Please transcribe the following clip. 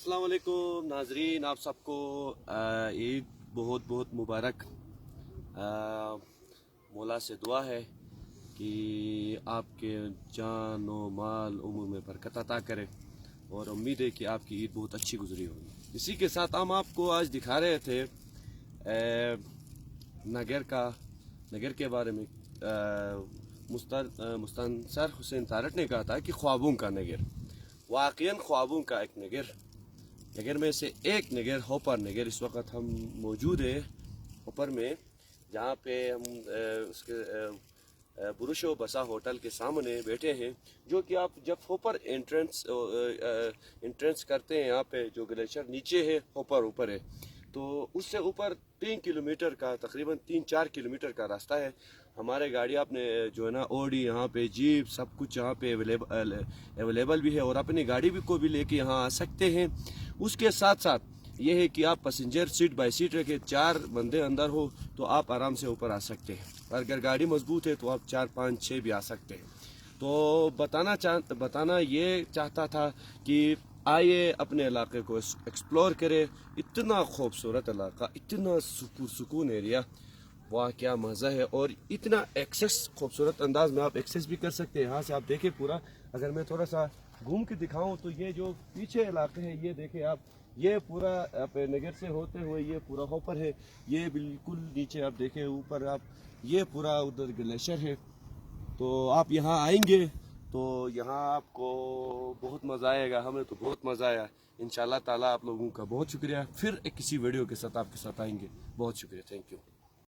अस्सलाम वालेकुम नाजरीन, आप सबको ईद बहुत बहुत मुबारक। मौला से दुआ है कि आपके जान व माल उम्र में बरकत अता करे और उम्मीद है कि आपकी ईद बहुत अच्छी गुजरी होगी। इसी के साथ हम आपको आज दिखा रहे थे नगर के बारे में। मुस्तनसर हुसैन तारट ने कहा था कि ख्वाबों का नगर, वाक़ईन ख्वाबों का एक नगर में से एक नगर होपर नगर। इस वक्त हम मौजूद है होपर में, जहाँ पे हम उसके बुरुशो बसा होटल के सामने बैठे हैं, जो कि आप जब होपर एंट्रेंस करते हैं, यहाँ पे जो ग्लेशियर नीचे है होपर ऊपर है, तो उससे ऊपर 3 किलोमीटर का, तकरीबन 3-4 किलोमीटर का रास्ता है। हमारे गाड़ी आपने जो है ना ओडी, यहाँ पे जीप, सब कुछ यहाँ पे अवेलेबल भी है और अपनी गाड़ी भी को भी लेके यहाँ आ सकते हैं। उसके साथ साथ ये है कि आप पैसेंजर सीट बाय सीट रखे, 4 बंदे अंदर हो तो आप आराम से ऊपर आ सकते हैं। अगर गाड़ी मजबूत है तो आप 4, 5, 6 भी आ सकते हैं। तो बताना ये चाहता था कि आइए अपने इलाके को एक्सप्लोर करें। इतना खूबसूरत इलाका, इतना सुकून एरिया, वाह क्या मज़ा है। और इतना एक्सेस खूबसूरत अंदाज में आप एक्सेस भी कर सकते हैं। यहाँ से आप देखें पूरा, अगर मैं थोड़ा सा घूम के दिखाऊं तो ये जो पीछे इलाके हैं, ये देखें आप, ये पूरा आप नगर से होते हुए ये पूरा होपर है, ये बिल्कुल नीचे आप देखें ऊपर आप, ये पूरा उधर ग्लेशियर है। तो आप यहाँ आएंगे तो यहाँ आपको बहुत मज़ा आएगा। हमें तो बहुत मज़ा आया। इंशाल्लाह ताला आप लोगों का बहुत शुक्रिया। फिर एक किसी वीडियो के साथ आपके साथ आएंगे। बहुत शुक्रिया, थैंक यू।